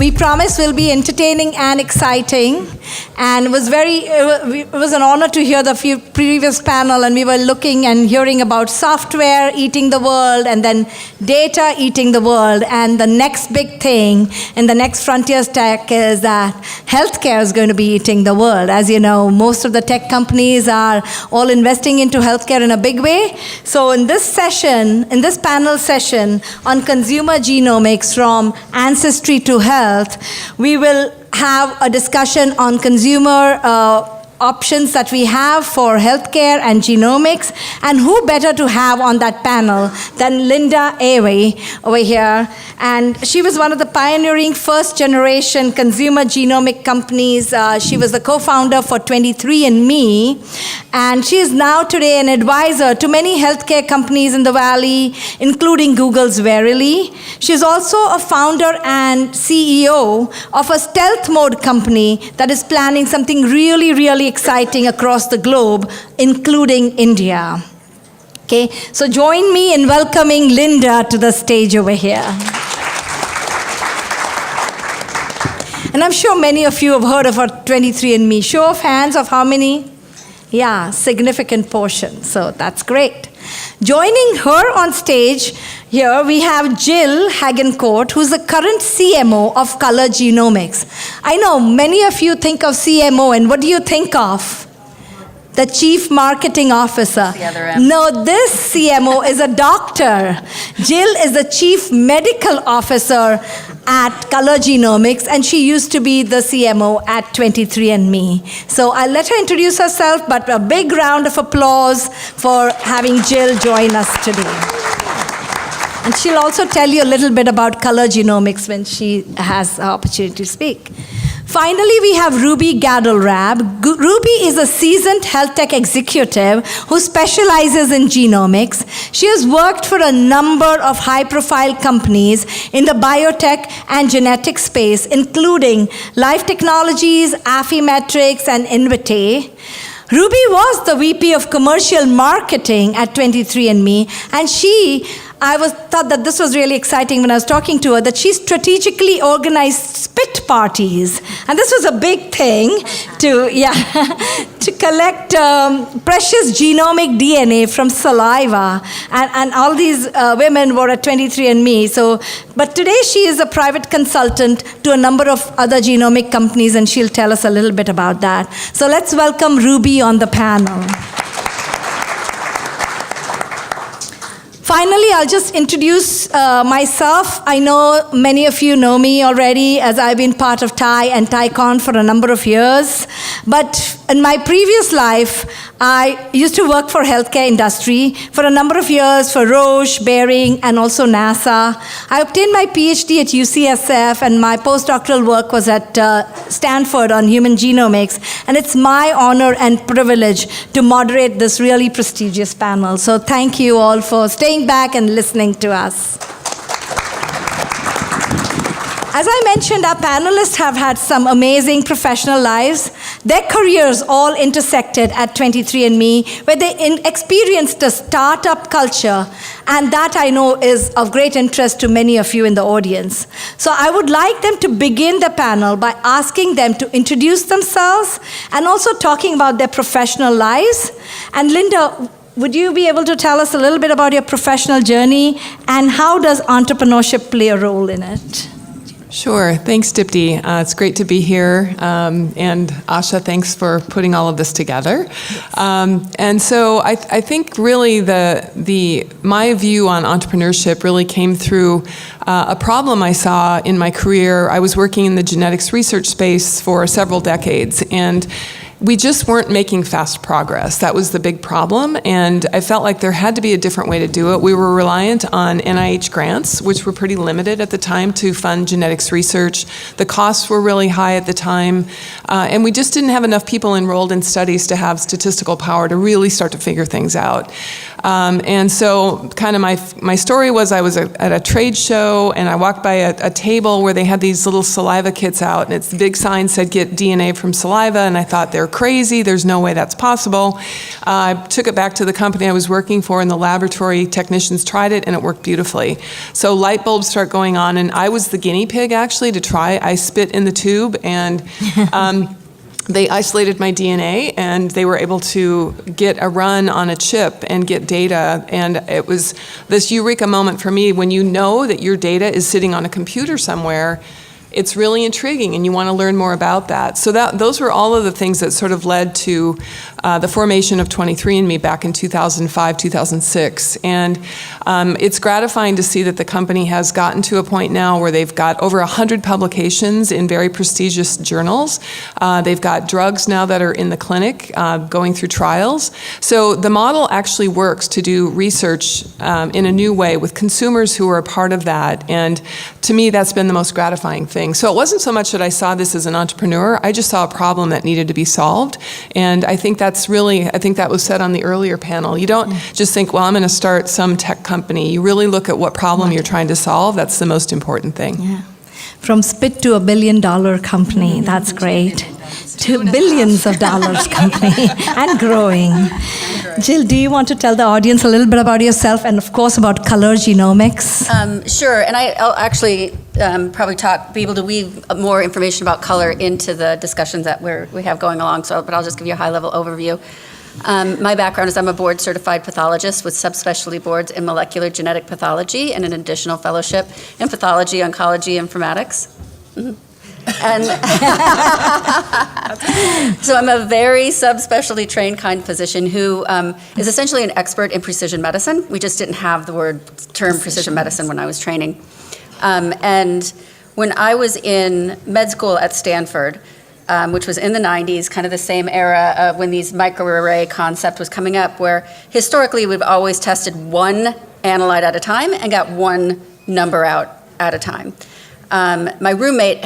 We promise will be entertaining and exciting. And it was an honor to hear the previous panel, and we were looking and hearing about software eating the world, and then data eating the world. And the next big thing in the next frontier's tech is that healthcare is going to be eating the world. As you know, most of the tech companies are all investing into healthcare in a big way. So in this panel session on consumer genomics from ancestry to health, we will have a discussion on consumer options that we have for healthcare and genomics, and who better to have on that panel than Linda Avey over here. And she was one of the pioneering first-generation consumer genomic companies. She was the co-founder for 23andMe, and she is now today an advisor to many healthcare companies in the Valley, including Google's Verily. She's also a founder and CEO of a stealth mode company that is planning something really, really exciting across the globe, including India. Okay, so join me in welcoming Linda to the stage over here. And I'm sure many of you have heard of her 23andMe. Show of hands of how many? Yeah, significant portion, so that's great. Joining her on stage here, we have Jill Hagenkord, who's the current CMO of Color Genomics. I know many of you think of CMO, and what do you think of? The Chief Marketing Officer. The other end. No, this CMO is a doctor. Jill is the Chief Medical Officer at Color Genomics, and she used to be the CMO at 23andMe. So I'll let her introduce herself, but a big round of applause for having Jill join us today. And she'll also tell you a little bit about Color Genomics when she has the opportunity to speak. Finally, we have Ruby Gadelrab. Ruby is a seasoned health tech executive who specializes in genomics. She has worked for a number of high-profile companies in the biotech and genetic space, including Life Technologies, Affymetrix, and Invitae. Ruby was the VP of Commercial Marketing at 23andMe, and I thought that this was really exciting when I was talking to her, that she strategically organized spit parties. And this was a big thing to collect precious genomic DNA from saliva. And all these women were at 23andMe. But today she is a private consultant to a number of other genomic companies, and she'll tell us a little bit about that. So let's welcome Ruby on the panel. Finally, I'll just introduce myself. I know many of you know me already, as I've been part of TiE and TiEcon for a number of years. But in my previous life, I used to work for healthcare industry for a number of years for Roche, Behring, and also NASA. I obtained my PhD at UCSF, and my postdoctoral work was at Stanford on human genomics. And it's my honor and privilege to moderate this really prestigious panel. So thank you all for staying back and listening to us. As I mentioned, our panelists have had some amazing professional lives. Their careers all intersected at 23andMe, where they experienced a startup culture, and that I know is of great interest to many of you in the audience. So I would like them to begin the panel by asking them to introduce themselves and also talking about their professional lives. And Linda, would you be able to tell us a little bit about your professional journey, and how does entrepreneurship play a role in it? Sure. Thanks, Dipty. It's great to be here. And Asha, thanks for putting all of this together. And so I think really my view on entrepreneurship really came through a problem I saw in my career. I was working in the genetics research space for several decades, and we just weren't making fast progress. That was the big problem, and I felt like there had to be a different way to do it. We were reliant on NIH grants, which were pretty limited at the time to fund genetics research. The costs were really high at the time, and we just didn't have enough people enrolled in studies to have statistical power to really start to figure things out. And so kind of my story was I was at a trade show, and I walked by a table where they had these little saliva kits out, and the big sign said, "Get DNA from saliva," and I thought they're crazy. There's no way that's possible. I took it back to the company I was working for, and the laboratory technicians tried it, and it worked beautifully. So light bulbs start going on, and I was the guinea pig, actually, to try. I spit in the tube, and they isolated my DNA, and they were able to get a run on a chip and get data. And it was this eureka moment for me when you know that your data is sitting on a computer somewhere. It's really intriguing, and you want to learn more about that. So those were all of the things that sort of led to the formation of 23andMe back in 2005, 2006. And it's gratifying to see that the company has gotten to a point now where they've got over 100 publications in very prestigious journals. They've got drugs now that are in the clinic going through trials. So the model actually works to do research in a new way with consumers who are a part of that. And to me, that's been the most gratifying thing. So it wasn't so much that I saw this as an entrepreneur, I just saw a problem that needed to be solved. And I think that was said on the earlier panel. You don't just think, well, I'm going to start some tech company. You really look at what problem you're trying to solve. That's the most important thing. Yeah. From spit to $1 billion company, that's great. To billions of dollars company and growing. Jill, do you want to tell the audience a little bit about yourself and, of course, about color genomics? Sure, and I'll actually probably be able to weave more information about color into the discussions that we have going along, but I'll just give you a high-level overview. My background is I'm a board-certified pathologist with subspecialty boards in molecular genetic pathology and an additional fellowship in pathology, oncology, informatics. Mm-hmm. And so I'm a very subspecialty trained kind of physician who is essentially an expert in precision medicine. We just didn't have the term precision medicine when I was training. And when I was in med school at Stanford, which was in the 90s, kind of the same era when these microarray concept was coming up, where historically we've always tested one analyte at a time and got one number out at a time. My roommate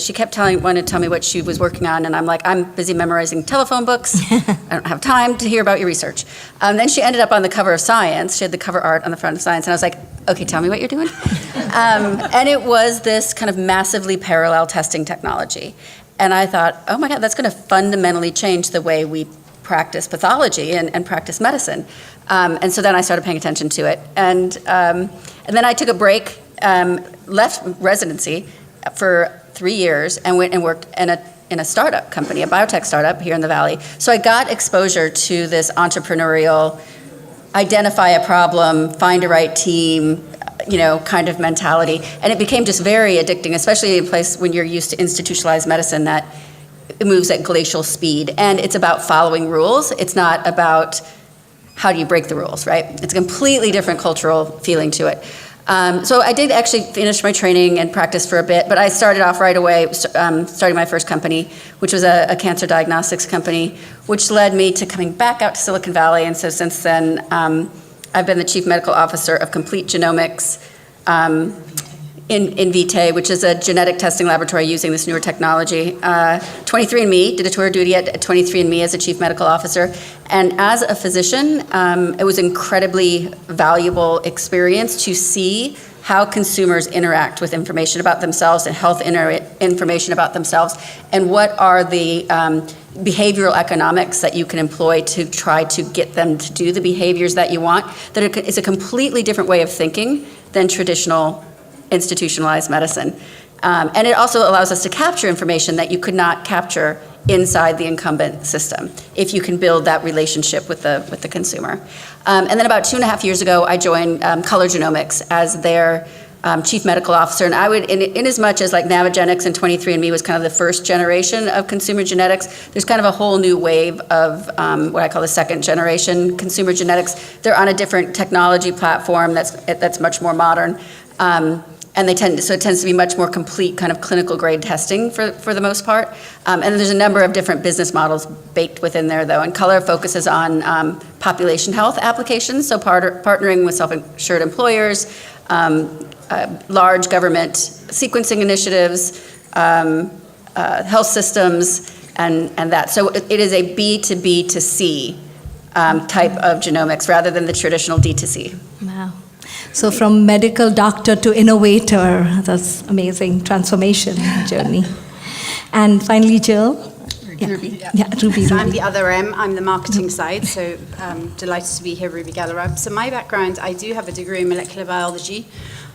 she kept wanted to tell me what she was working on, and I'm like, I'm busy memorizing telephone books. I don't have time to hear about your research. Then she ended up on the cover of Science. She had the cover art on the front of Science, and I was like, okay, tell me what you're doing. And it was this kind of massively parallel testing technology. And I thought, oh my God, that's going to fundamentally change the way we practice pathology and practice medicine. And so then I started paying attention to it. And then I took a break, left residency for 3 years and went and worked in a startup company, a biotech startup here in the Valley. So I got exposure to this entrepreneurial, identify a problem, find a right team, kind of mentality. And it became just very addicting, especially in a place when you're used to institutionalized medicine that it moves at glacial speed. And it's about following rules. It's not about how do you break the rules, right? It's a completely different cultural feeling to it. So I did actually finish my training and practice for a bit, but I started off right away, starting my first company, which was a cancer diagnostics company, which led me to coming back out to Silicon Valley. And so since then, I've been the chief medical officer of Complete Genomics in Invitae, which is a genetic testing laboratory using this newer technology. 23andMe, did a tour of duty at 23andMe as a chief medical officer. And as a physician, it was incredibly valuable experience to see how consumers interact with information about themselves and health information about themselves, and what are the behavioral economics that you can employ to try to get them to do the behaviors that you want. That it's a completely different way of thinking than traditional institutionalized medicine. And it also allows us to capture information that you could not capture inside the incumbent system if you can build that relationship with the consumer. And then about 2.5 years ago, I joined Color Genomics as their chief medical officer. And I would, in as much as like Navigenics and 23andMe was kind of the first generation of consumer genetics, there's kind of a whole new wave of what I call the second generation consumer genetics. They're on a different technology platform that's much more modern. And it tends to be much more complete kind of clinical grade testing for the most part. And there's a number of different business models baked within there though. And Color focuses on population health applications, so partnering with self-insured employers, large government sequencing initiatives, health systems, and that. So it is a B2B to C type of genomics rather than the traditional D2C. Wow. So from medical doctor to innovator, that's amazing transformation journey. And finally, Jill. Ruby. Ruby. So I'm the other M. I'm the marketing side. So delighted to be here, Ruby Gadelrab. So my background, I do have a degree in molecular biology.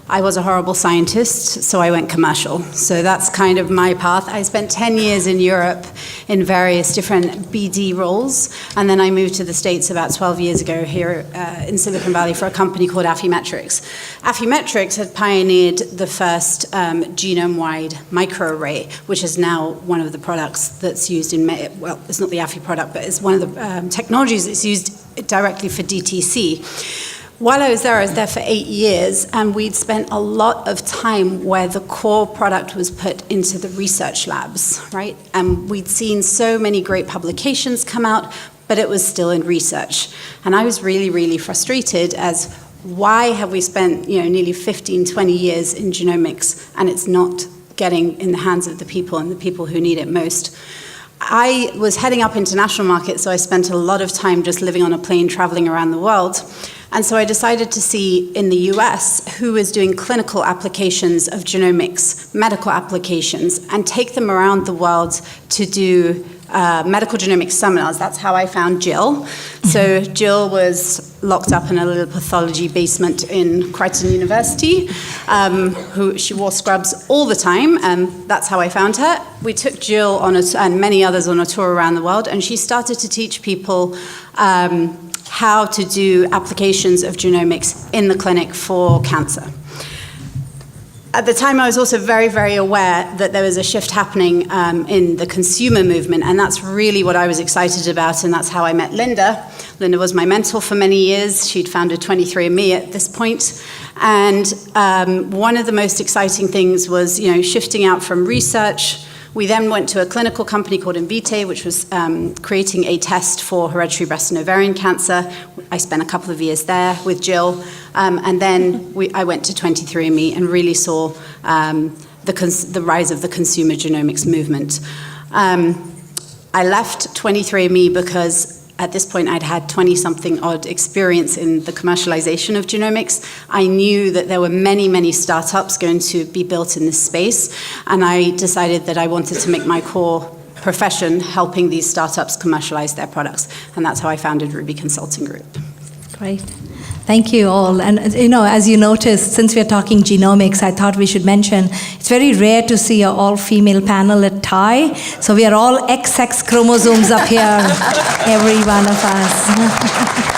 I was a horrible scientist, so I went commercial. So that's kind of my path. I spent 10 years in Europe in various different BD roles, and then I moved to the States about 12 years ago here in Silicon Valley for a company called Affymetrix. Affymetrix had pioneered the first genome-wide microarray, which is now one of the products that's used in, well, it's not the Affy product, but it's one of the technologies that's used directly for DTC. While I was there for 8 years, and we'd spent a lot of time where the core product was put into the research labs, right? And we'd seen so many great publications come out, but it was still in research. And I was really, really frustrated as why have we spent, nearly 15, 20 years in genomics, and it's not getting in the hands of the people and the people who need it most. I was heading up international markets, so I spent a lot of time just living on a plane, traveling around the world. And so I decided to see in the US who is doing clinical applications of genomics, medical applications, and take them around the world to do medical genomics seminars. That's how I found Jill. So Jill was locked up in a little pathology basement in Crichton University. She wore scrubs all the time, and that's how I found her. We took Jill and many others on a tour around the world, and she started to teach people how to do applications of genomics in the clinic for cancer. At the time, I was also very, very aware that there was a shift happening in the consumer movement, and that's really what I was excited about, and that's how I met Linda. Linda was my mentor for many years. She'd founded 23andMe at this point, and one of the most exciting things was, shifting out from research. We then went to a clinical company called Invitae, which was creating a test for hereditary breast and ovarian cancer. I spent a couple of years there with Jill. And then I went to 23andMe and really saw the rise of the consumer genomics movement. I left 23andMe because at this point, I'd had 20-something odd experience in the commercialization of genomics. I knew that there were many, many startups going to be built in this space, and I decided that I wanted to make my core profession helping these startups commercialize their products, and that's how I founded RubyCOnsulting Group. Great. Thank you all. And as you noticed, since we're talking genomics, I thought we should mention it's very rare to see an all-female panel at TiE. So we are all XX chromosomes up here, every one of us.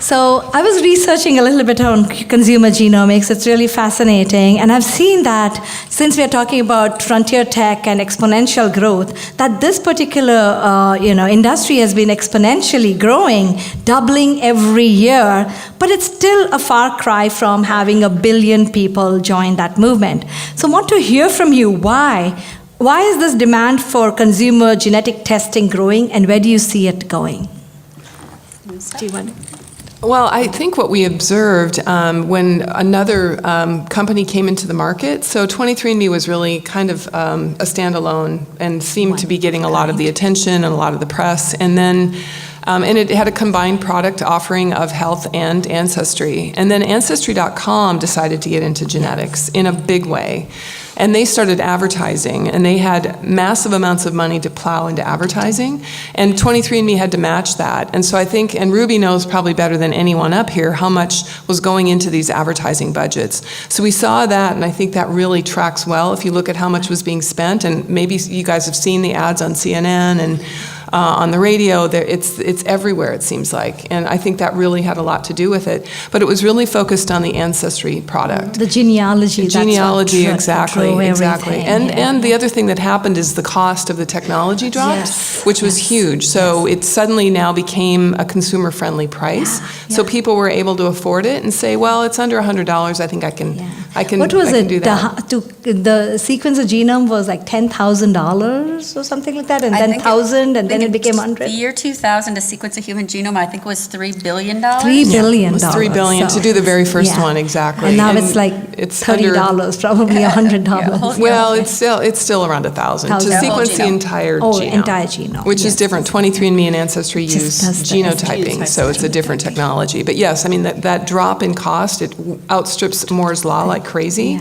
So I was researching a little bit on consumer genomics. It's really fascinating. And I've seen that since we're talking about frontier tech and exponential growth, that this particular industry has been exponentially growing, doubling every year. But it's still a far cry from having 1 billion people join that movement. So I want to hear from you why. Why is this demand for consumer genetic testing growing, and where do you see it going? Do you want to? Well, I think what we observed when another company came into the market, so 23andMe was really kind of a standalone and seemed to be getting a lot of the attention and a lot of the press. And then and it had a combined product offering of health and ancestry. And then Ancestry.com decided to get into genetics in a big way. And they started advertising, and they had massive amounts of money to plow into advertising, and 23andMe had to match that. And so I think, and Ruby knows probably better than anyone up here, how much was going into these advertising budgets. So we saw that, and I think that really tracks well if you look at how much was being spent, and maybe you guys have seen the ads on CNN and on the radio. It's everywhere, it seems like, and I think that really had a lot to do with it. But it was really focused on the ancestry product. The genealogy. Genealogy, exactly. Exactly. And yeah. And the other thing that happened is the cost of the technology dropped, Yes. which was huge. So it suddenly now became a consumer-friendly price. Yeah. So people were able to afford it and say, well, it's under $100. I think I can What was I can it? do that. The sequence of genome was like $10,000 or something like that, and then 1,000, and then it became 100. The year 2000 to sequence a human genome, I think, was $3 billion. $3 billion. It was $3 billion to do the very first one, exactly. And now it's like $30, probably $100. Well, it's still around 1,000 to sequence the entire genome. Entire genome. Which is different. 23andMe and Ancestry use does the genotyping, so it's a different technology. But yes, I mean, that drop in cost, it outstrips Moore's Law like crazy.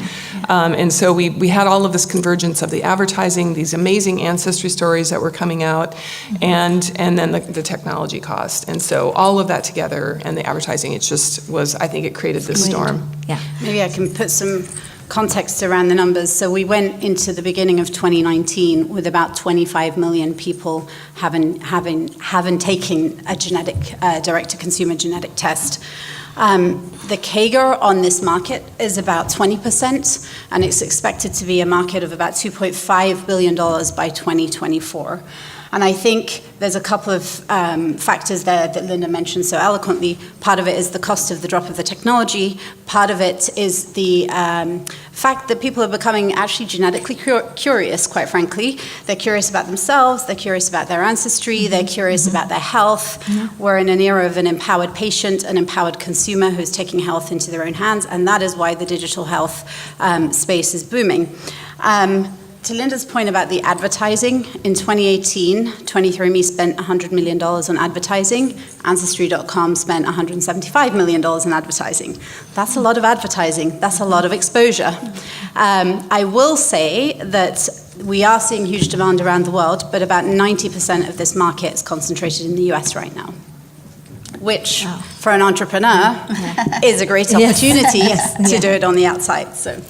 And so we had all of this convergence of the advertising, these amazing ancestry stories that were coming out, and then the technology cost. And so all of that together and the advertising, it just was, I think it created this storm. Yeah. Maybe I can put some context around the numbers. So we went into the beginning of 2019 with about 25 million people having taken a genetic direct-to-consumer genetic test. The CAGR on this market is about 20%, and it's expected to be a market of about $2.5 billion by 2024. And I think there's a couple of factors there that Linda mentioned so eloquently. Part of it is the cost of the drop of the technology. Part of it is the fact that people are becoming actually genetically curious, quite frankly. They're curious about themselves, they're curious about their ancestry, they're curious about their health. We're in an era of an empowered patient, an empowered consumer who's taking health into their own hands, and that is why the digital health space is booming. To Linda's point about the advertising, in 2018, 23andMe spent $100 million on advertising. Ancestry.com spent $175 million on advertising. That's a lot of advertising. That's a lot of exposure. I will say that we are seeing huge demand around the world, but about 90% of this market is concentrated in the US right now, which, for an entrepreneur, is a great opportunity to do it on the outside. So.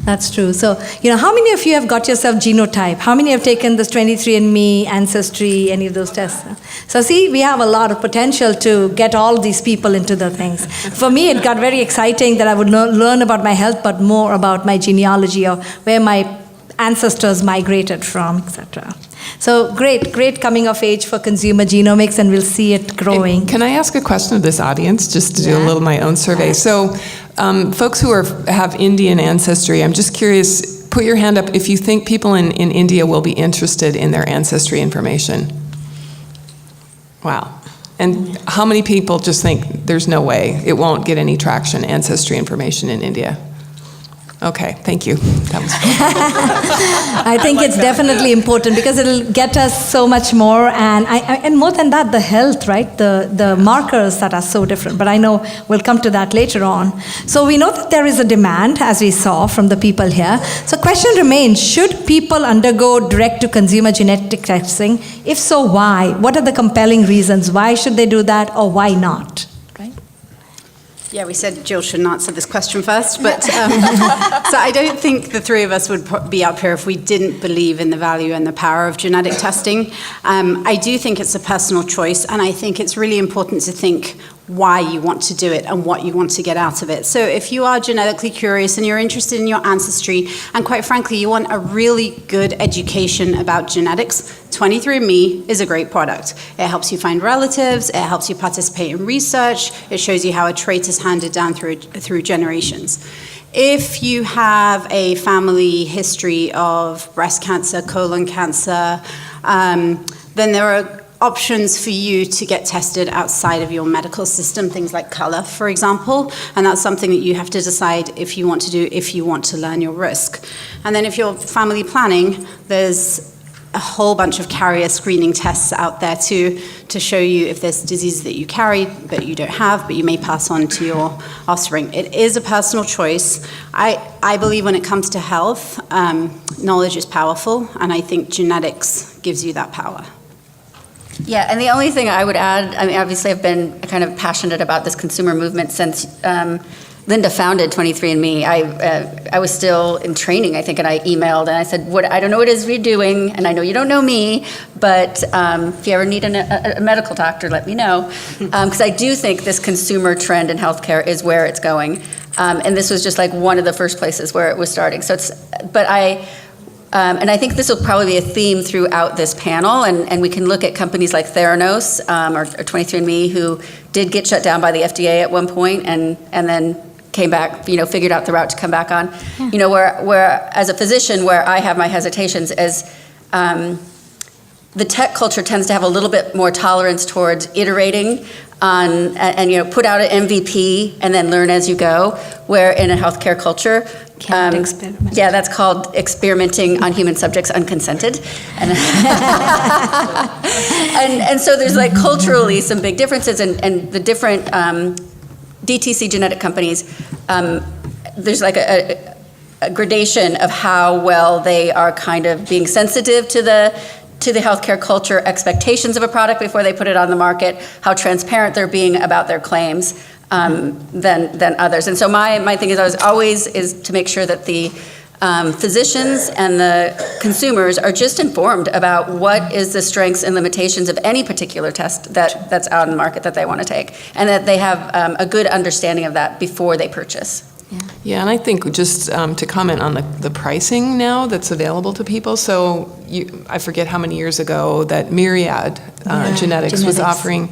That's true. So, how many of you have got yourself genotype? How many have taken this 23andMe, Ancestry, any of those tests? So see, we have a lot of potential to get all these people into the things. For me, it got very exciting that I would learn about my health, but more about my genealogy or where my ancestors migrated from, etc. So great coming of age for consumer genomics, and we'll see it growing. Can I ask a question of this audience, just to do a little my own survey? So folks who have Indian ancestry, I'm just curious, put your hand up if you think people in India will be interested in their ancestry information. Wow. And how many people just think there's no way, it won't get any traction, ancestry information in India? Okay, thank you. That was I think it's definitely important because it'll get us so much more, and more than that, the health, right? The markers that are so different. But I know we'll come to that later on. So we know that there is a demand, as we saw from the people here. So question remains, should people undergo direct-to-consumer genetic testing? If so, why? What are the compelling reasons? Why should they do that, or why not? Yeah, we said Jill shouldn't answer this question first, but so I don't think the three of us would be up here if we didn't believe in the value and the power of genetic testing. I do think it's a personal choice, and I think it's really important to think why you want to do it and what you want to get out of it. So if you are genetically curious and you're interested in your ancestry, and quite frankly, you want a really good education about genetics, 23andMe is a great product. It helps you find relatives, it helps you participate in research, it shows you how a trait is handed down through generations. If you have a family history of breast cancer, colon cancer, then there are options for you to get tested outside of your medical system, things like color, for example, and that's something that you have to decide if you want to do, if you want to learn your risk. And then if you're family planning, there's a whole bunch of carrier screening tests out there too, to show you if there's diseases that you carry but you don't have, but you may pass on to your offspring. It is a personal choice. I believe when it comes to health, knowledge is powerful, and I think genetics gives you that power. Yeah, and the only thing I would add, I mean, obviously I've been kind of passionate about this consumer movement since Linda founded 23andMe. I was still in training, I think, and I emailed and I said, I don't know what it is we're doing, and I know you don't know me, but if you ever need a medical doctor, let me know. Because I do think this consumer trend in healthcare is where it's going. And this was just like one of the first places where it was starting. So and I think this will probably be a theme throughout this panel, and we can look at companies like Theranos or 23andMe, who did get shut down by the FDA at one point, and then came back, figured out the route to come back on. Yeah. Where as a physician, where I have my hesitations is the tech culture tends to have a little bit more tolerance towards iterating on, and put out an MVP and then learn as you go, where in a healthcare culture, yeah, that's called experimenting on human subjects unconsented. And so there's like culturally some big differences, and the different DTC genetic companies, there's like a gradation of how well they are kind of being sensitive to the healthcare culture expectations of a product before they put it on the market, how transparent they're being about their claims than others. And so my thing is always to make sure that the physicians and the consumers are just informed about what is the strengths and limitations of any particular test that's out in the market that they want to take, and that they have a good understanding of that before they purchase. Yeah, and I think just to comment on the pricing now that's available to people. So I forget how many years ago that Myriad Genetics was offering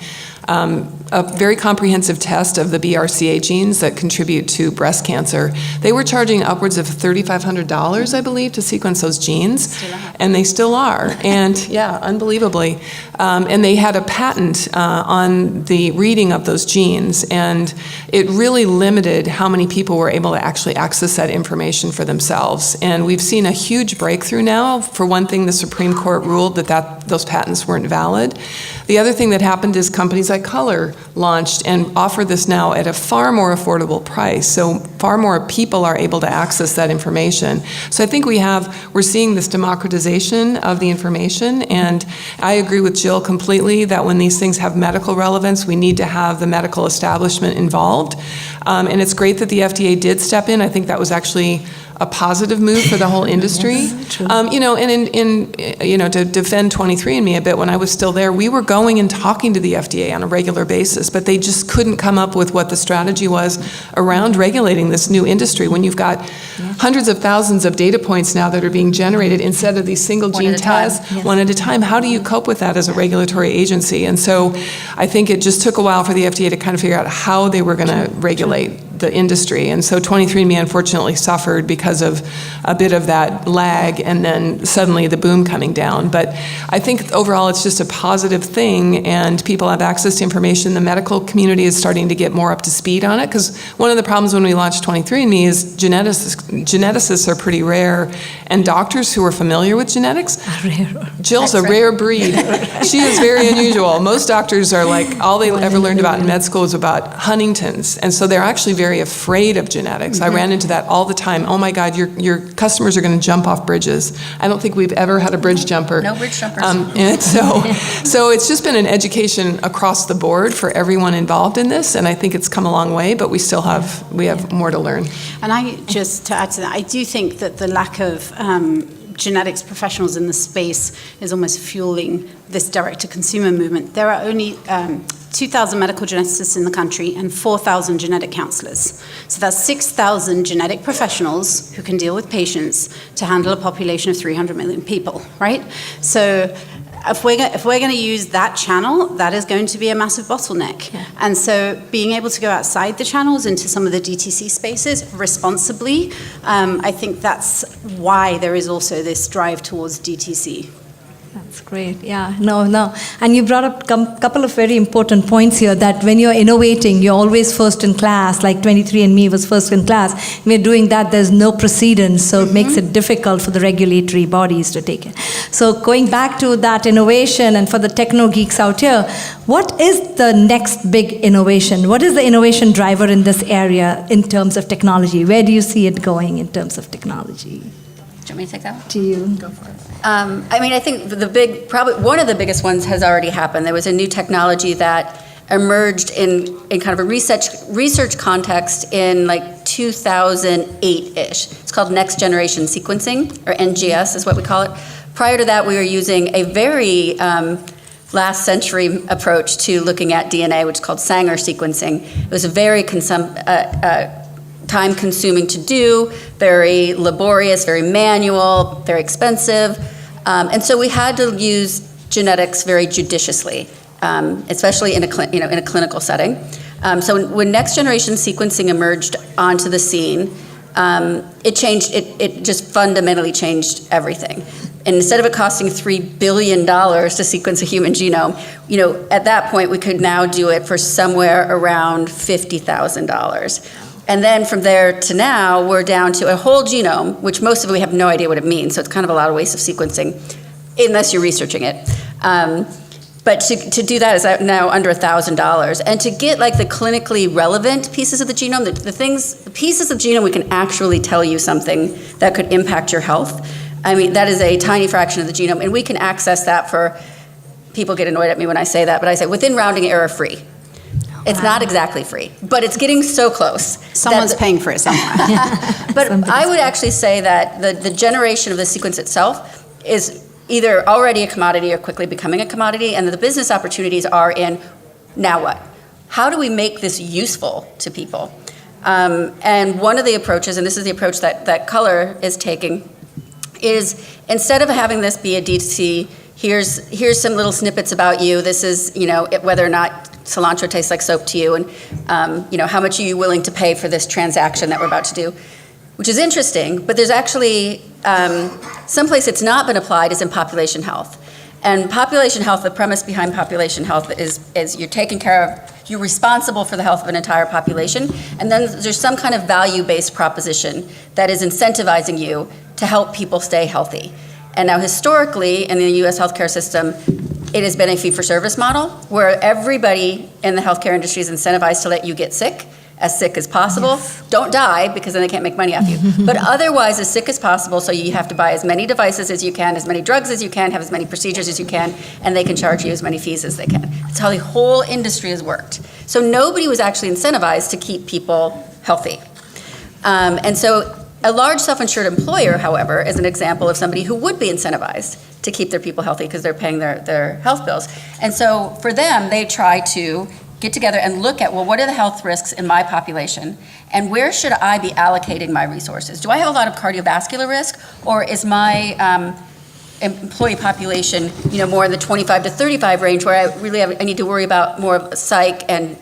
a very comprehensive test of the BRCA genes that contribute to breast cancer. They were charging upwards of $3,500, I believe, to sequence those genes, and they still are. And yeah, unbelievably. And they had a patent on the reading of those genes, and it really limited how many people were able to actually access that information for themselves. And we've seen a huge breakthrough now. For one thing, the Supreme Court ruled that those patents weren't valid. The other thing that happened is companies like Color launched and offer this now at a far more affordable price. So far more people are able to access that information. So I think we're seeing this democratization of the information, and I agree with Jill completely that when these things have medical relevance, we need to have the medical establishment involved. And it's great that the FDA did step in. I think that was actually a positive move for the whole industry. Yes, true. And to defend 23andMe a bit, when I was still there, we were going and talking to the FDA on a regular basis, but they just couldn't come up with what the strategy was around regulating this new industry when you've got hundreds of thousands of data points now that are being generated instead of these single gene tests, one at a time. How do you cope with that as a regulatory agency? And so I think it just took a while for the FDA to kind of figure out how they were going to regulate the industry. And so 23andMe unfortunately suffered because of a bit of that lag and then suddenly the boom coming down. But I think overall it's just a positive thing, and people have access to information. The medical community is starting to get more up to speed on it, because one of the problems when we launched 23andMe is geneticists are pretty rare, and doctors who are familiar with genetics, Jill's a rare breed. She is very unusual. Most doctors are like, all they ever learned about in med school is about Huntington's, and so they're actually very afraid of genetics. I ran into that all the time. Oh my God, your customers are going to jump off bridges. I don't think we've ever had a bridge jumper. No bridge jumpers. And so it's just been an education across the board for everyone involved in this, and I think it's come a long way, but we have more to learn. And just to add to that, I do think that the lack of genetics professionals in the space is almost fueling this direct-to-consumer movement. There are only 2,000 medical geneticists in the country and 4,000 genetic counselors. So that's 6,000 genetic professionals who can deal with patients to handle a population of 300 million people, right? So if we're going to use that channel, that is going to be a massive bottleneck. Yeah. And so being able to go outside the channels into some of the DTC spaces responsibly, I think that's why there is also this drive towards DTC. That's great. Yeah, no. And you brought up a couple of very important points here, that when you're innovating, you're always first in class, like 23andMe was first in class. We're doing that, there's no precedence, so it makes it difficult for the regulatory bodies to take it. So going back to that innovation, and for the techno geeks out here, what is the next big innovation? What is the innovation driver in this area in terms of technology? Where do you see it going in terms of technology? Do you want me to take that one? To you. Go for it. I think probably one of the biggest ones has already happened. There was a new technology that emerged in kind of a research context in like 2008-ish. It's called next generation sequencing, or NGS is what we call it. Prior to that, we were using a very last century approach to looking at DNA, which is called Sanger sequencing. It was a very time-consuming to do, very laborious, very manual, very expensive. And so we had to use genetics very judiciously, especially in a clinical setting. So when next-generation sequencing emerged onto the scene, it just fundamentally changed everything. And instead of it costing $3 billion to sequence a human genome, at that point we could now do it for somewhere around $50,000. And then from there to now, we're down to a whole genome, which most of it we have no idea what it means. So it's kind of a lot of waste of sequencing, unless you're researching it. But to do that is now under $1,000. And to get like the clinically relevant pieces of the genome, the pieces of the genome we can actually tell you something that could impact your health. I mean, that is a tiny fraction of the genome, and we can access that for, people get annoyed at me when I say that, but I say within rounding error free. It's not exactly free, but it's getting so close. Someone's paying for it somewhere. But I would actually say that the generation of the sequence itself is either already a commodity or quickly becoming a commodity, and the business opportunities are in, now what? How do we make this useful to people? And one of the approaches, and this is the approach that Color is taking, is instead of having this be a D2C, here's some little snippets about you, this is, whether or not cilantro tastes like soap to you, and how much are you willing to pay for this transaction that we're about to do, which is interesting, but there's actually someplace it's not been applied is in population health. And population health, the premise behind population health is you're taking care of, you're responsible for the health of an entire population, and then there's some kind of value-based proposition that is incentivizing you to help people stay healthy. And now historically, in the US healthcare system, it has been a fee-for-service model where everybody in the healthcare industry is incentivized to let you get sick as possible. Yes. Don't die, because then they can't make money off you. But otherwise, as sick as possible, so you have to buy as many devices as you can, as many drugs as you can, have as many procedures as you can, and they can charge you as many fees as they can. That's how the whole industry has worked. So nobody was actually incentivized to keep people healthy. And so a large self-insured employer, however, is an example of somebody who would be incentivized to keep their people healthy because they're paying their health bills. And so for them, they try to get together and look at, well, what are the health risks in my population, and where should I be allocating my resources? Do I have a lot of cardiovascular risk, or is my employee population, more in the 25 to 35 range, where I need to worry about more psych and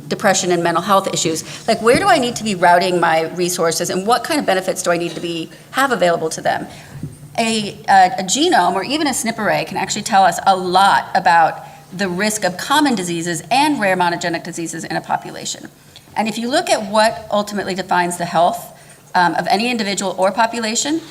depression and mental health issues? Like, where do I need to be routing my resources, and what kind of benefits do I need to have available to them? A genome, or even a SNP array, can actually tell us a lot about the risk of common diseases and rare monogenic diseases in a population. And if you look at what ultimately defines the health of any individual or population,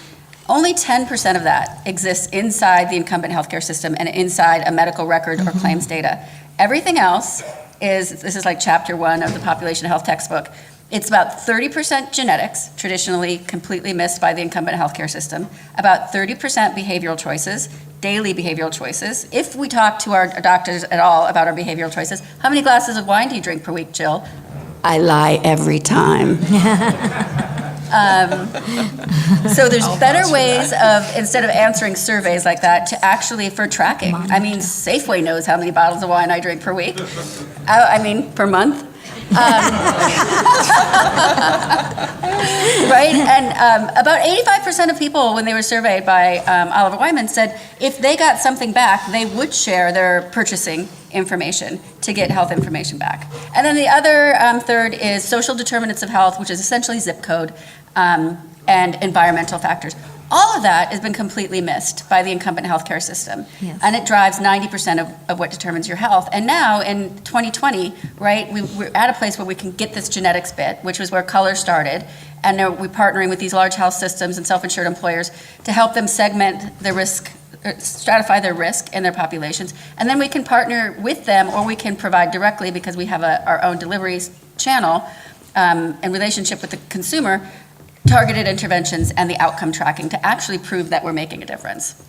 only 10% of that exists inside the incumbent healthcare system and inside a medical record or claims data. Everything else this is like chapter 1 of the population health textbook. It's about 30% genetics, traditionally completely missed by the incumbent healthcare system, about 30% behavioral choices, daily behavioral choices. If we talk to our doctors at all about our behavioral choices, how many glasses of wine do you drink per week, Jill? I lie every time. So there's better ways of, instead of answering surveys like that, to actually, for tracking. I mean, Safeway knows how many bottles of wine I drink per week. Per month. Right? And about 85% of people, when they were surveyed by Oliver Wyman, said if they got something back, they would share their purchasing information to get health information back. And then the other third is social determinants of health, which is essentially zip code, and environmental factors. All of that has been completely missed by the incumbent healthcare system. Yes. And it drives 90% of what determines your health. And now in 2020, right, we're at a place where we can get this genetics bit, which was where Color started. And now we're partnering with these large health systems and self-insured employers to help them segment the risk, stratify their risk in their populations. And then we can partner with them, or we can provide directly, because we have our own delivery channel and relationship with the consumer, targeted interventions and the outcome tracking to actually prove that we're making a difference.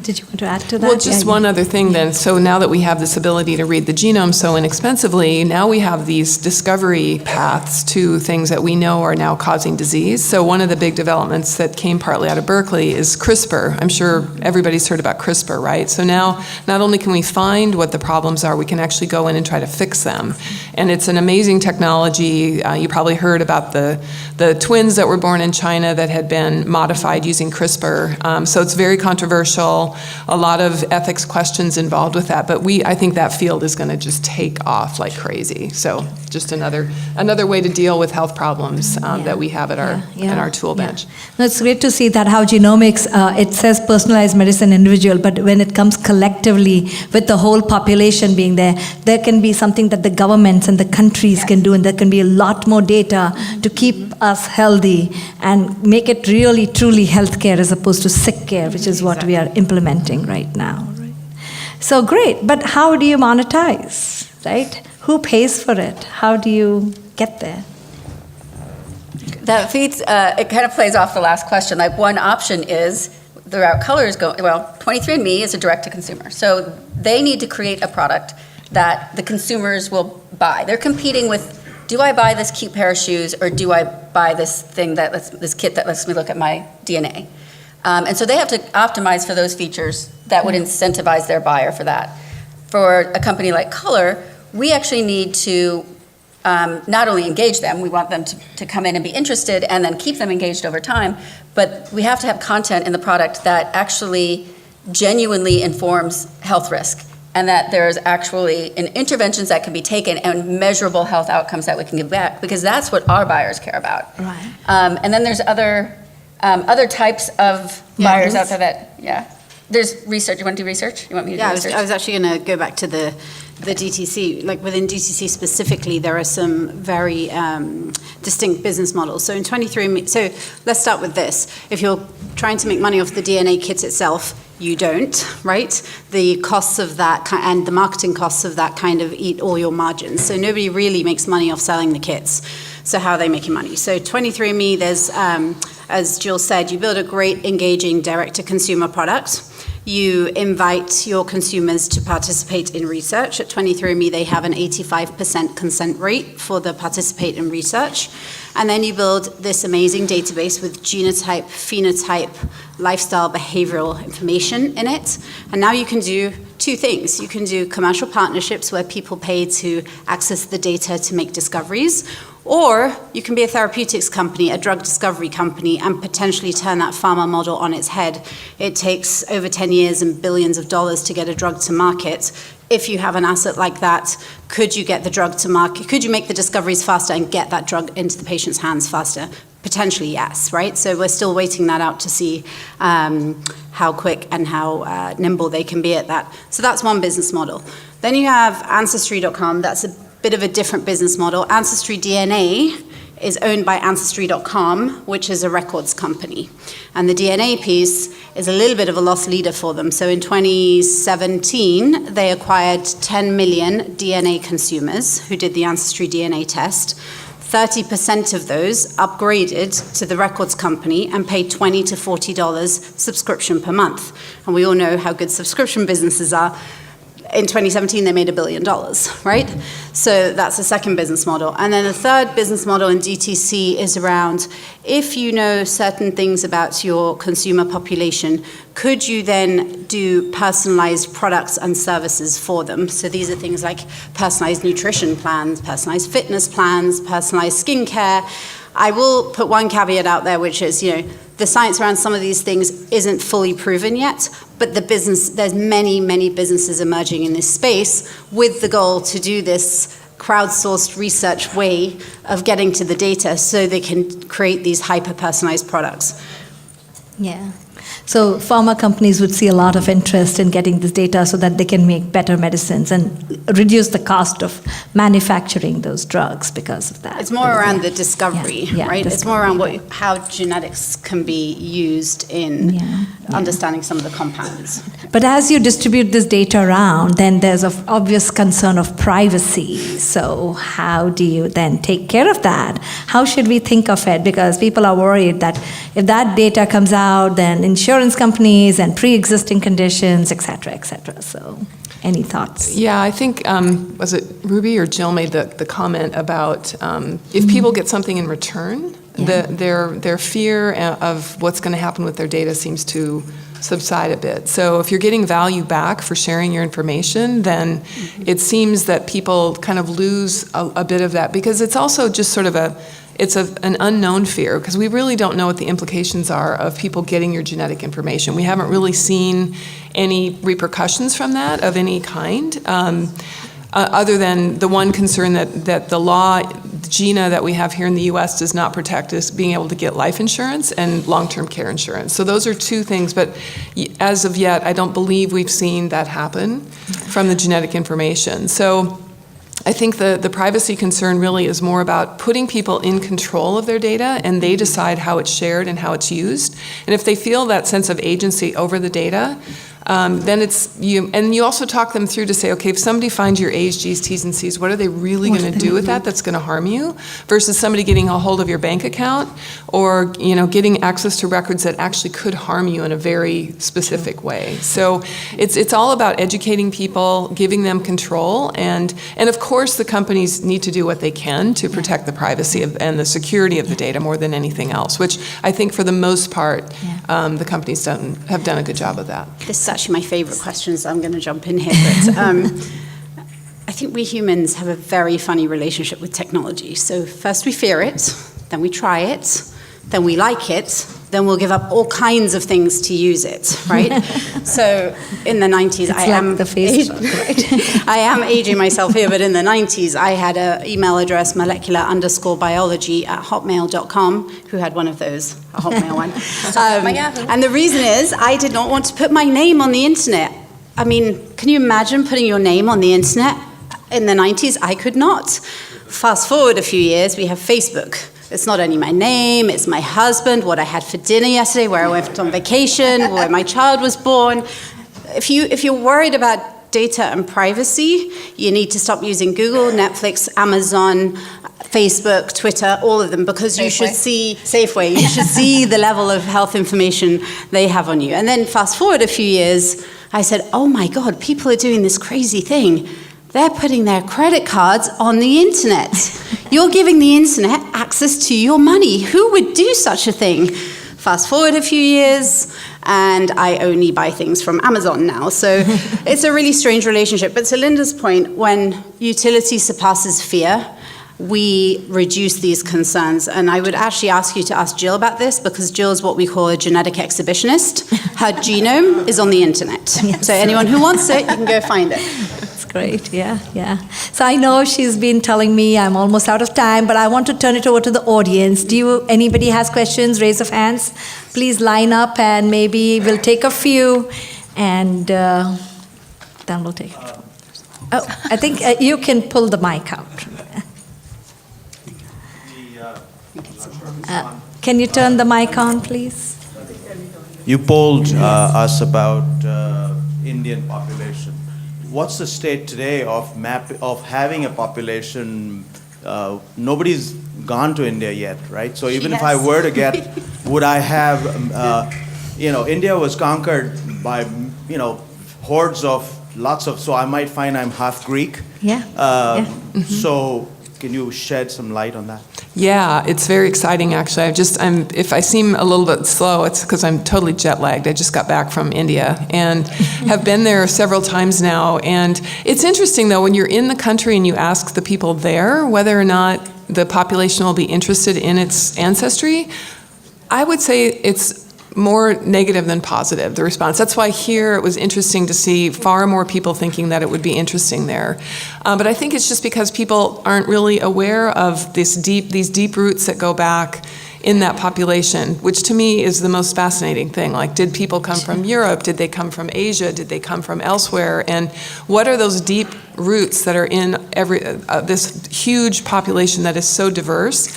Did you want to add to that? Well, just one other thing then. So now that we have this ability to read the genome so inexpensively, now we have these discovery paths to things that we know are now causing disease. So one of the big developments that came partly out of Berkeley is Crispr. I'm sure everybody's heard about Crispr, right? So now not only can we find what the problems are, we can actually go in and try to fix them. And it's an amazing technology. You probably heard about the twins that were born in China that had been modified using Crispr. So it's very controversial. A lot of ethics questions involved with that, but I think that field is going to just take off like crazy. So just another way to deal with health problems that we have at our tool bench. Yeah. No, it's great to see that how genomics, it says personalized medicine individual, but when it comes collectively with the whole population being there can be something that the governments and the countries can do, and there can be a lot more data to keep us healthy and make it really, truly healthcare as opposed to sick care, which is what we are implementing right now. So great, but how do you monetize, right? Who pays for it? How do you get there? That feeds, it kind of plays off the last question. Like, one option is the route color is going, well, 23andMe is a direct-to-consumer. So they need to create a product that the consumers will buy. They're competing with, do I buy this cute pair of shoes, or do I buy this thing this kit that lets me look at my DNA? And so they have to optimize for those features that would incentivize their buyer for that. For a company like Color, we actually need to not only engage them, we want them to come in and be interested and then keep them engaged over time, but we have to have content in the product that actually genuinely informs health risk, and that there's actually interventions that can be taken and measurable health outcomes that we can give back, because that's what our buyers care about. Right. And then there's other types of buyers out there that, There's research. You want to do research? You want me to do research? I was actually going to go back to the DTC. Like within DTC specifically, there are some very distinct business models. So in 23andMe, so let's start with this. If you're trying to make money off the DNA kit itself, you don't, right? The costs of that and the marketing costs of that kind of eat all your margins. So nobody really makes money off selling the kits. So how are they making money? So 23andMe, there's, as Jill said, you build a great, engaging, direct-to-consumer product. You invite your consumers to participate in research. At 23andMe, they have an 85% consent rate for the participate in research. And then you build this amazing database with genotype, phenotype, lifestyle, behavioral information in it. And now you can do two things. You can do commercial partnerships where people pay to access the data to make discoveries, or you can be a therapeutics company, a drug discovery company, and potentially turn that pharma model on its head. It takes over 10 years and billions of dollars to get a drug to market. If you have an asset like that, could you get the drug to market? Could you make the discoveries faster and get that drug into the patient's hands faster? Potentially, yes, right? So we're still waiting that out to see how quick and how nimble they can be at that. So that's one business model. Then you have Ancestry.com. That's a bit of a different business model. Ancestry Dna is owned by Ancestry.com, which is a records company. And the DNA piece is a little bit of a lost leader for them. So in 2017, they acquired 10 million DNA consumers who did the Ancestry DNA test. 30% of those upgraded to the records company and paid $20 to $40 subscription per month. And we all know how good subscription businesses are. In 2017, they made $1 billion, right? So that's the second business model. And then the third business model in DTC is around, if you know certain things about your consumer population, could you then do personalized products and services for them? So these are things like personalized nutrition plans, personalized fitness plans, personalized skincare. I will put one caveat out there, which is, the science around some of these things isn't fully proven yet, but there's many businesses emerging in this space with the goal to do this crowdsourced research way of getting to the data so they can create these hyper-personalized products. Yeah. So pharma companies would see a lot of interest in getting this data so that they can make better medicines and reduce the cost of manufacturing those drugs because of that. It's more around the discovery, right? Discovery, it's more around how genetics can be used in understanding some of the compounds. But as you distribute this data around, then there's an obvious concern of privacy. So how do you then take care of that? How should we think of it? Because people are worried that if that data comes out, then insurance companies and pre-existing conditions, et cetera. So any thoughts? Yeah, I think, was it Ruby or Jill made the comment about if people get something in return, their fear of what's going to happen with their data seems to subside a bit. So if you're getting value back for sharing your information, then it seems that people kind of lose a bit of that, because it's also just sort of an unknown fear, because we really don't know what the implications are of people getting your genetic information. We haven't really seen any repercussions from that of any kind, other than the one concern that the law, GINA that we have here in the U.S. does not protect us being able to get life insurance and long-term care insurance. So those are two things, but as of yet, I don't believe we've seen that happen from the genetic information. So I think the privacy concern really is more about putting people in control of their data, and they decide how it's shared and how it's used. And if they feel that sense of agency over the data, then it's you, and you also talk them through to say, okay, if somebody finds your A's, G's, T's, and C's, what are they really going to do with that that's going to harm you, versus somebody getting a hold of your bank account or getting access to records that actually could harm you in a very specific way. So it's all about educating people, giving them control, and of course the companies need to do what they can to protect the privacy and the security of the data more than anything else, which I think for the most part the companies have done a good job of that. This is actually my favorite question, so I'm going to jump in here. But I think we humans have a very funny relationship with technology. So first we fear it, then we try it, then we like it, then we'll give up all kinds of things to use it, right? So in the 90s, I am aging myself here, but in the 90s, I had an email address, molecular_biology@hotmail.com, who had one of those, a Hotmail one. And the reason is I did not want to put my name on the internet. I mean, can you imagine putting your name on the internet? In the 90s, I could not. Fast forward a few years, we have Facebook. It's not only my name, it's my husband, what I had for dinner yesterday, where I went on vacation, where my child was born. If you're worried about data and privacy, you need to stop using Google, Netflix, Amazon, Facebook, Twitter, all of them, because you should see Safeway, you should see the level of health information they have on you. And then fast forward a few years, I said, oh my God, people are doing this crazy thing. They're putting their credit cards on the internet. You're giving the internet access to your money. Who would do such a thing? Fast forward a few years, and I only buy things from Amazon now. So it's a really strange relationship. But to Linda's point, when utility surpasses fear, we reduce these concerns. And I would actually ask you to ask Jill about this, because Jill's what we call a genetic exhibitionist. Her genome is on the internet. Yes. So anyone who wants it, you can go find it. Great, yeah. So I know she's been telling me I'm almost out of time, but I want to turn it over to the audience. Anybody has questions? Raise of hands. Please line up, and maybe we'll take a few, and then we'll take it. Oh, I think you can pull the mic out. Can you turn the mic on, please? You polled us about Indian population. What's the state today of having a population? Nobody's gone to India yet, right? So even if I were to get, would I have? India was conquered by hordes of lots of. So I might find I'm half Greek. So can you shed some light on that? Yeah, it's very exciting, actually. If I seem a little bit slow, it's because I'm totally jet lagged. I just got back from India and have been there several times now. And it's interesting, though, when you're in the country and you ask the people there whether or not the population will be interested in its ancestry, I would say it's more negative than positive, the response. That's why here it was interesting to see far more people thinking that it would be interesting there. But I think it's just because people aren't really aware of these deep roots that go back in that population, which to me is the most fascinating thing. Like, did people come from Europe? Did they come from Asia? Did they come from elsewhere? And what are those deep roots that are in this huge population that is so diverse?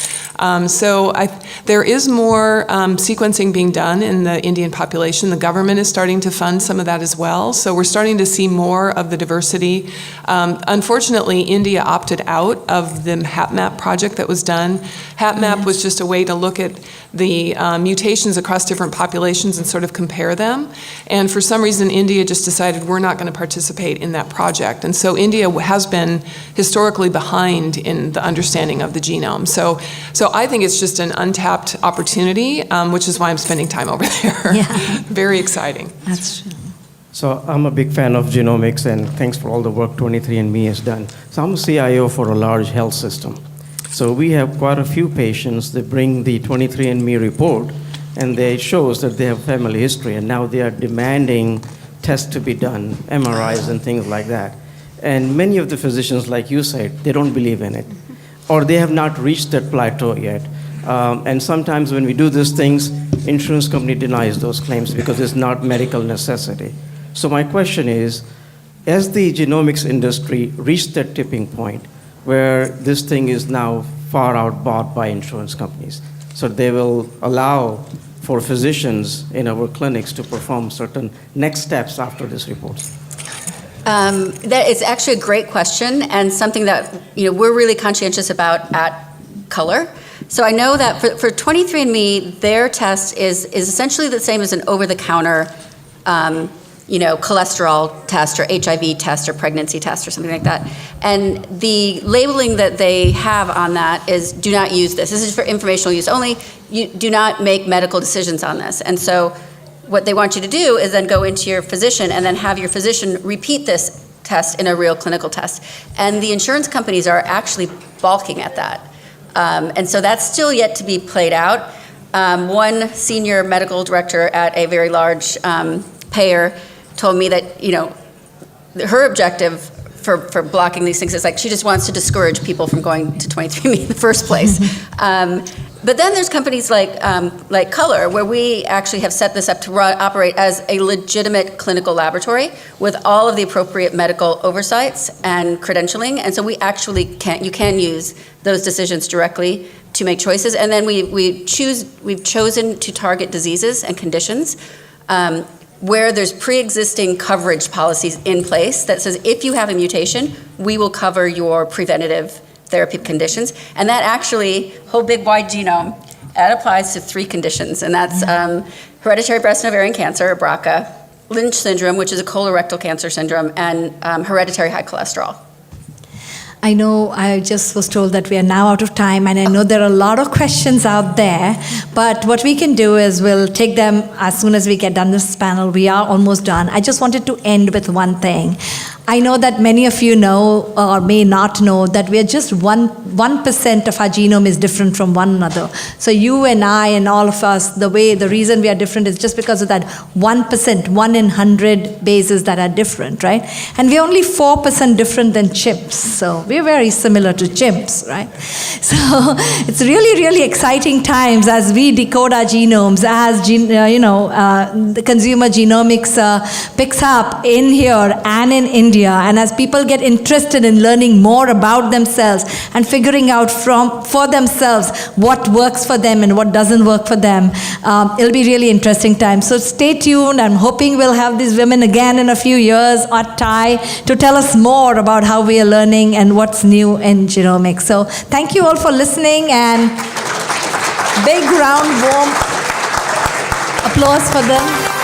There is more sequencing being done in the Indian population. The government is starting to fund some of that as well. So we're starting to see more of the diversity. Unfortunately, India opted out of the HapMap project that was done. HapMap was just a way to look at the mutations across different populations and sort of compare them. And for some reason, India just decided we're not going to participate in that project. And so India has been historically behind in the understanding of the genome. So I think it's just an untapped opportunity, which is why I'm spending time over there. Yeah. Very exciting. That's true. So I'm a big fan of genomics, and thanks for all the work 23andMe has done. So I'm a CIO for a large health system. So we have quite a few patients that bring the 23andMe report, and it shows that they have family history, and now they are demanding tests to be done, MRIs and things like that. And many of the physicians, like you said, they don't believe in it, or they have not reached that plateau yet. And sometimes when we do these things, insurance company denies those claims because it's not medical necessity. So my question is, as the genomics industry reached that tipping point where this thing is now far outbought by insurance companies, so they will allow for physicians in our clinics to perform certain next steps after this report? That is actually a great question, and something that we're really conscientious about at Color. So I know that for 23andMe, their test is essentially the same as an over-the-counter, cholesterol test or HIV test or pregnancy test or something like that. And the labeling that they have on that is, do not use this. This is for informational use only. You do not make medical decisions on this. And so what they want you to do is then go into your physician and then have your physician repeat this test in a real clinical test. And the insurance companies are actually balking at that. And so that's still yet to be played out. One senior medical director at a very large payer told me that, her objective for blocking these things is like she just wants to discourage people from going to 23andMe in the first place. But then there's companies like Color, where we actually have set this up to operate as a legitimate clinical laboratory with all of the appropriate medical oversights and credentialing. And so we actually you can use those decisions directly to make choices. And then we've chosen to target diseases and conditions where there's pre-existing coverage policies in place that says if you have a mutation, we will cover your preventative therapy conditions. And that actually, whole big wide genome, that applies to 3 conditions. And that's hereditary breast and ovarian cancer, or BRCA, Lynch syndrome, which is a colorectal cancer syndrome, and hereditary high cholesterol. I know I just was told that we are now out of time, and I know there are a lot of questions out there, but what we can do is we'll take them as soon as we get done this panel. We are almost done. I just wanted to end with one thing. I know that many of you know or may not know that we are just 1% of our genome is different from one another. So you and I and all of us, the reason we are different is just because of that 1%, 1 in 100 bases that are different, right? And we're only 4% different than chimps. So we're very similar to chimps, right? So it's really, really exciting times as we decode our genomes, as the consumer genomics picks up in here and in India. And as people get interested in learning more about themselves and figuring out for themselves what works for them and what doesn't work for them, it'll be really interesting times. So stay tuned. I'm hoping we'll have these women again in a few years at TI to tell us more about how we are learning and what's new in genomics. So thank you all for listening, and big round warm applause for them.